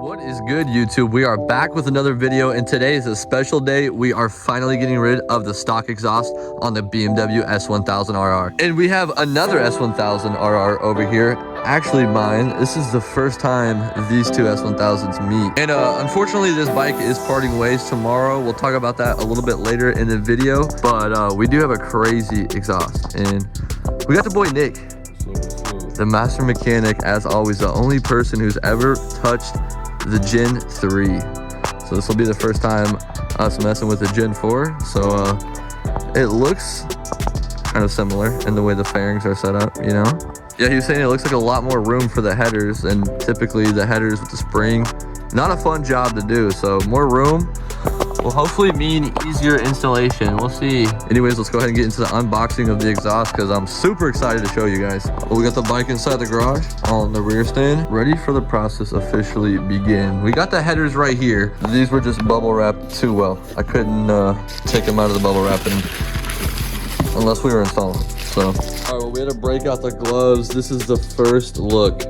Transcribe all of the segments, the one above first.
What is good, YouTube? We are back with another video, and today is a special day. We are finally getting rid of the stock exhaust on the BMW S1000rr. And we have another S1000rr over here. Actually mine. This is the first time these two S1000s meet. And unfortunately, this bike is parting ways tomorrow. We'll talk about that a little bit later in the video. But we do have a crazy exhaust. And we got the boy Nick, the master mechanic, as always, the only person who's ever touched the Gen 3. So this will be the first time us messing with the Gen 4. So it looks kind of similar in the way the fairings are set up, you know? Yeah, he was saying it looks like a lot more room for the headers, and typically the headers with the spring, not a fun job to do. So more room will hopefully mean easier installation. We'll see. Anyways, let's go ahead and get into the unboxing of the exhaust because I'm super excited to show you guys. Well, we got the bike inside the garage on the rear stand, ready for the process officially begin. We got the headers right here. These were just bubble wrapped too well. I couldn't take them out of the bubble wrapping unless we were installing. So, all right, well, we had to break out the gloves. This is the first look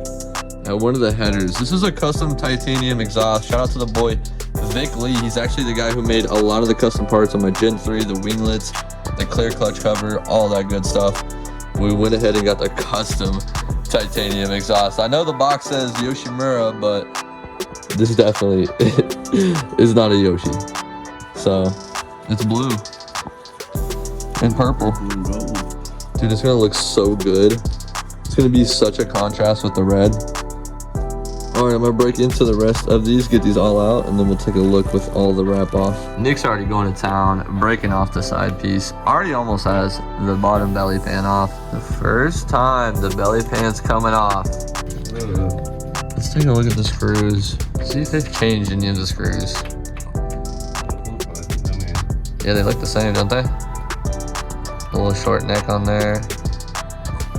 at one of the headers. This is a custom titanium exhaust. Shout out to the boy Vic Lee. He's actually the guy who made a lot of the custom parts on my Gen 3, the winglets, the clear clutch cover, all that good stuff. We went ahead and got the custom titanium exhaust. I know the box says Yoshimura, but this definitely is not a Yoshi. So it's blue and purple. Dude, it's gonna look so good. It's gonna be such a contrast with the red. All right, I'm gonna break into the rest of these, get these all out, and then we'll take a look with all the wrap off. Nick's already going to town, breaking off the side piece. Already almost has the bottom belly pan off. The first time the belly pan's coming off. Let's take a look at the screws. See if they've changed any of the screws. Yeah, they look the same, don't they? A little short neck on there.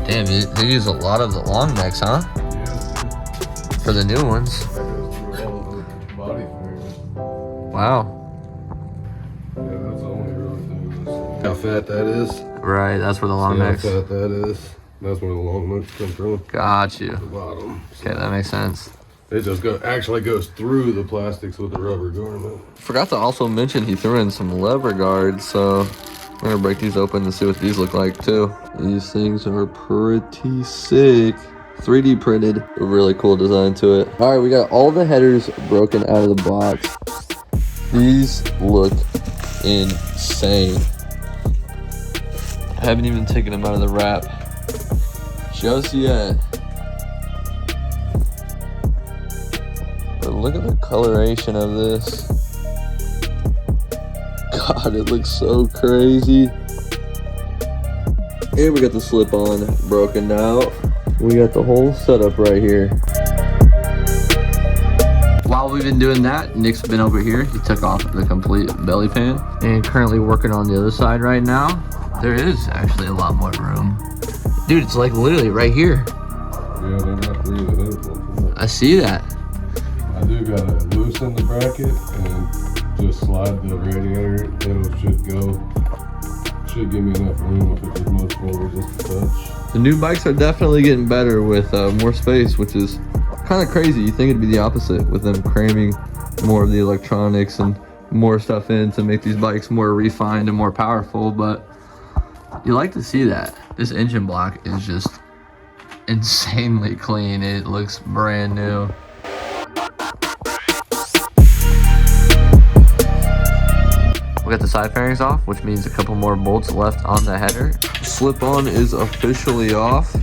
Damn, they use a lot of the long necks, huh? For the new ones. Wow. Yeah, that's the only real thing. How fat that is. Right, that's where the long necks. How fat that is. That's where the long necks come from. Got you. The bottom. Okay, that makes sense. It just actually goes through the plastics with the rubber garment. Forgot to also mention he threw in some lever guards, so we're gonna break these open and see what these look like too. These things are pretty sick. 3D printed, a really cool design to it. All right, we got all the headers broken out of the box. These look insane. I haven't even taken them out of the wrap just yet. But look at the coloration of this. God, it looks so crazy. And we got the slip-on broken out. We got the whole setup right here. While we've been doing that, Nick's been over here. He took off the complete belly pan and currently working on the other side right now. There is actually a lot more room. Dude, it's like literally right here. Yeah, they're not really the head. I see that. I do gotta loosen the bracket and just slide the radiator. It should give me enough room if it was much forward just a touch. The new bikes are definitely getting better with more space, which is kind of crazy. You think it'd be the opposite with them cramming more of the electronics and more stuff in to make these bikes more refined and more powerful, but you like to see that. This engine block is just insanely clean. It looks brand new. We got the side fairings off, which means a couple more bolts left on the header. Slip-on is officially off.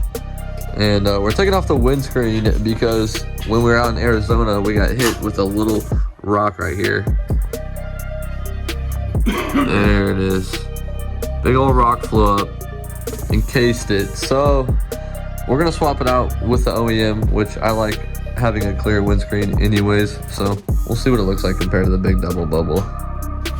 And we're taking off the windscreen because when we were out in Arizona, we got hit with a little rock right here. There it is. Big old rock flew up, encased it. So we're gonna swap it out with the OEM, which I like having a clear windscreen anyways. So we'll see what it looks like compared to the big double bubble.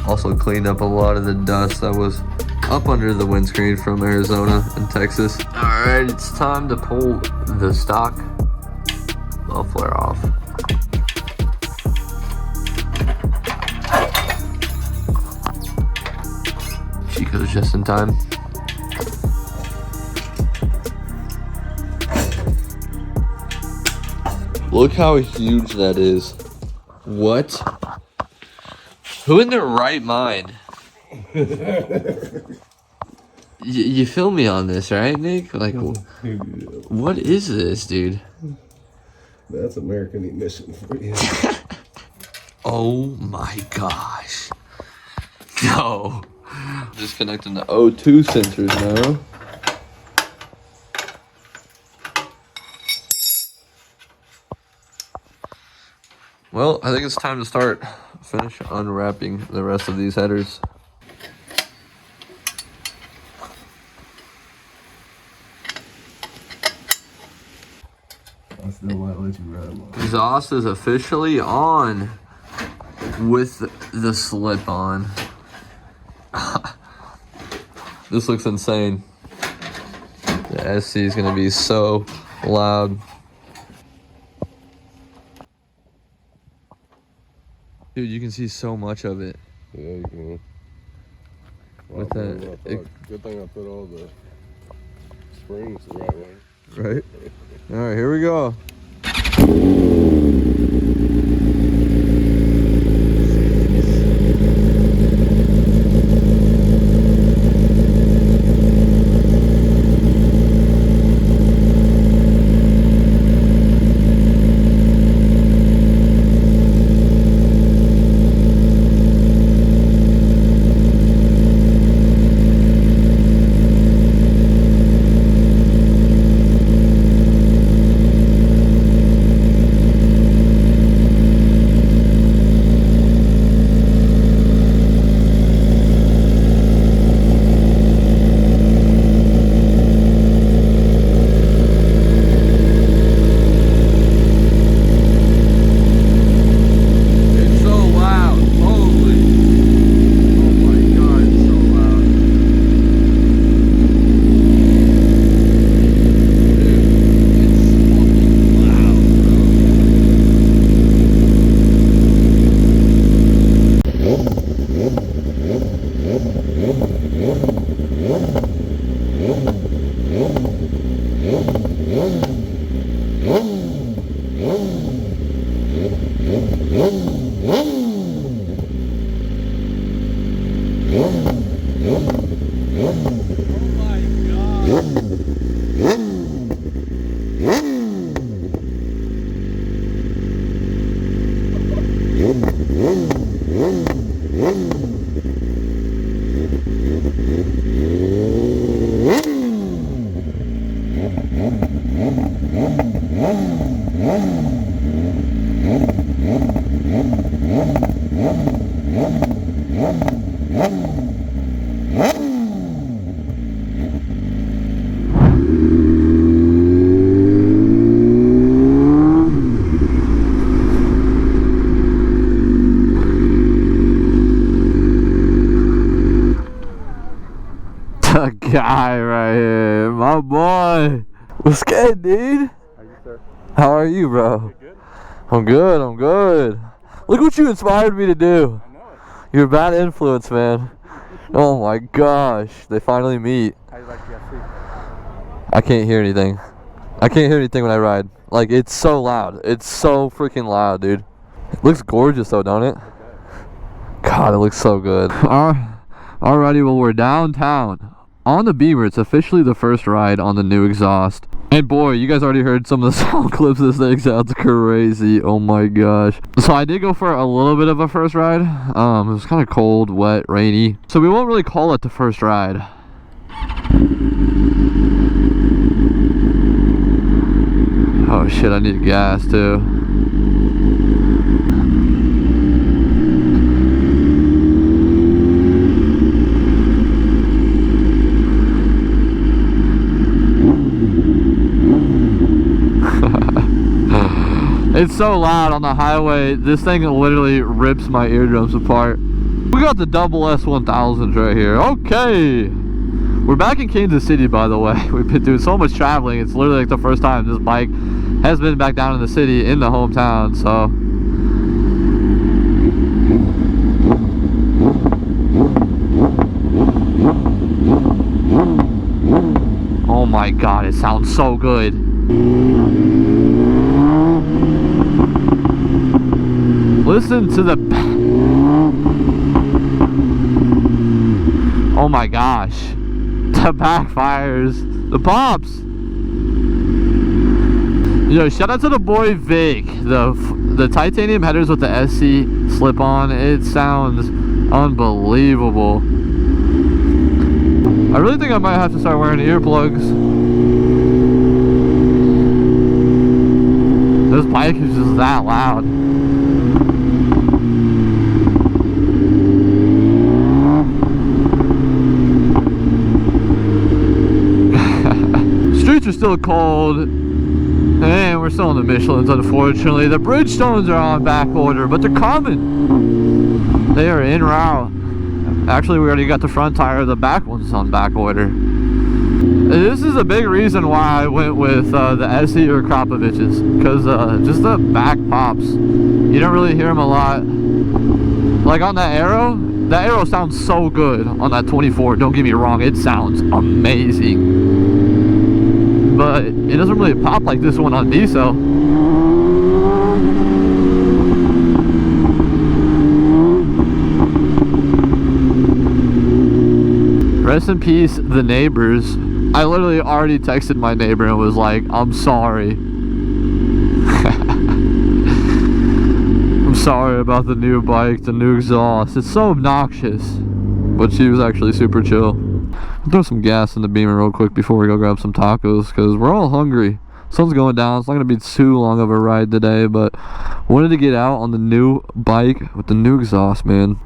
Also cleaned up a lot of the dust that was up under the windscreen from Arizona and Texas. All right, it's time to pull the stock muffler off. Chico's just in time. Look how huge that is. What? Who in their right mind? You feel me on this, right, Nick? Like, what is this, dude? That's American emission for you. Oh my gosh. No. Just connecting the O2 sensors now. Well, I think it's time to finish unwrapping the rest of these headers. I still might let you ride them. Exhaust is officially on with the slip on. This looks insane. The SC is gonna be so loud. Dude, you can see so much of it. Yeah, you can. With that, Good thing I put all the springs the right way. right? All right, here we go. Guy right here, my boy. What's good, dude? How you, sir? How are you, bro? You good? I'm good, I'm good. Look what you inspired me to do. I know it. You're a bad influence, man. Oh my gosh, they finally meet. How you like the SC? I can't hear anything. I can't hear anything when I ride. Like, it's so loud. It's so freaking loud, dude. It looks gorgeous though, don't it? God, it looks so good. Alrighty, well, we're downtown. On the Beamer, it's officially the first ride on the new exhaust. And boy, you guys already heard some of the sound clips. This thing sounds crazy. Oh my gosh. So I did go for a little bit of a first ride. It was kind of cold, wet, rainy. So we won't really call it the first ride. Oh shit, I need gas too. It's so loud on the highway. This thing literally rips my eardrums apart. We got the double S1000s right here. Okay. We're back in Kansas City, by the way. We've been doing so much traveling. It's literally like the first time this bike has been back down in the city, in the hometown, so. Oh my God, it sounds so good. Listen to the... Oh my gosh. The backfires. The pops. Yo, shout out to the boy Vic. The titanium headers with the SC slip on. It sounds unbelievable. I really think I might have to start wearing earplugs. This bike is just that loud. Streets are still cold, and we're still in the Michelins, unfortunately. The Bridgestones are on back order, but they're coming. They are en route. Actually, we already got the front tire. The back one's on back order. This is a big reason why I went with the SE or Krapovich's, because just the back pops. You don't really hear them a lot. Like on that Arrow sounds so good on that 24. Don't get me wrong, it sounds amazing. But it doesn't really pop like this one on diesel. Rest in peace, the neighbors. I literally already texted my neighbor and was like, I'm sorry. I'm sorry about the new bike, the new exhaust. It's so obnoxious. But she was actually super chill. I'll throw some gas in the Beamer real quick before we go grab some tacos, because we're all hungry. Sun's going down. It's not going to be too long of a ride today, but wanted to get out on the new bike with the new exhaust, man.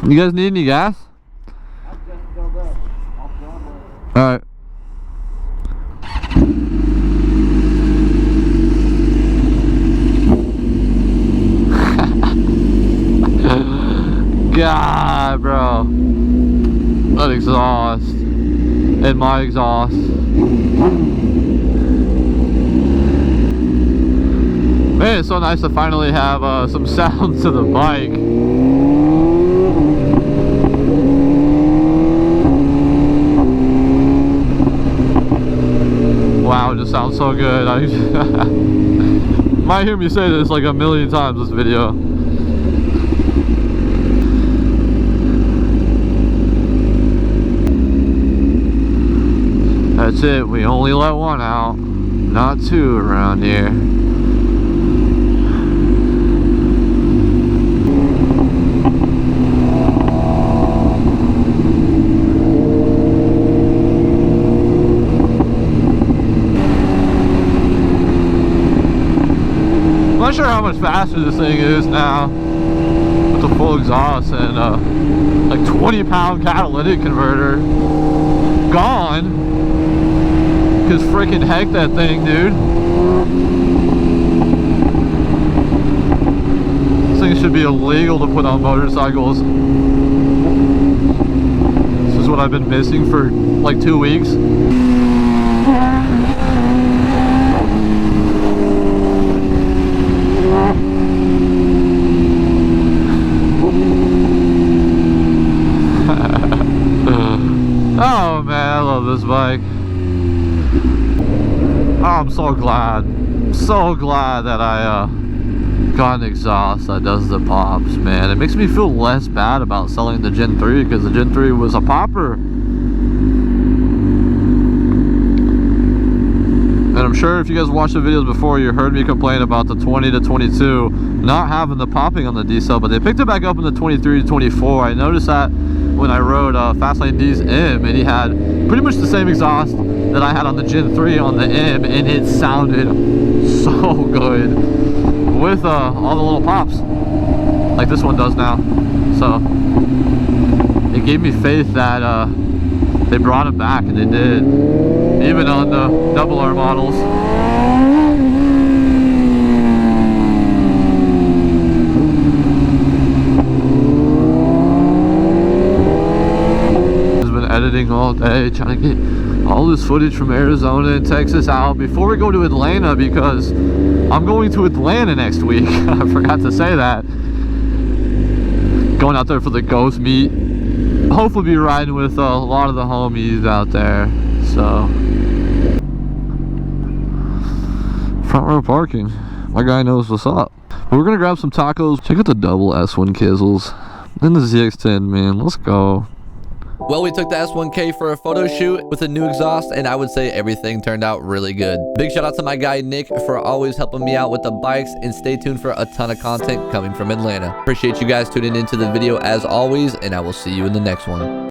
You guys need any gas? Alright. God, bro. That exhaust. And my exhaust. Man, it's so nice to finally have some sound to the bike. Wow, it just sounds so good. I might hear me say this like a million times this video. That's it, we only let one out, not two around here. I'm not sure how much faster this thing is now with the full exhaust and like 20-pound catalytic converter gone. Cause freaking heck that thing, dude. This thing should be illegal to put on motorcycles. This is what I've been missing for like 2 weeks. Oh man, I love this bike. Oh, I'm so glad that I got an exhaust that does the pops, man. It makes me feel less bad about selling the Gen 3 because the Gen 3 was a popper. And I'm sure if you guys watched the videos before, you heard me complain about the 20 to 22 not having the popping on the diesel, but they picked it back up in the 23 to 24. I noticed that when I rode Fastlane D's M, and he had pretty much the same exhaust that I had on the Gen 3 on the M, and it sounded so good with all the little pops like this one does now. So it gave me faith that they brought it back, and they did, even on the double R models. Editing all day, trying to get all this footage from Arizona and Texas out before we go to Atlanta, because I'm going to Atlanta next week. I forgot to say that. Going out there for the Ghost meet. Hopefully be riding with a lot of the homies out there. So front row parking. My guy knows what's up. We're gonna grab some tacos. Check out the double S1 Kizzles. Then the ZX10, man. Let's go. Well, we took the S1K for a photo shoot with a new exhaust, and I would say everything turned out really good. Big shout out to my guy Nick for always helping me out with the bikes, and stay tuned for a ton of content coming from Atlanta. Appreciate you guys tuning into the video as always, and I will see you in the next one.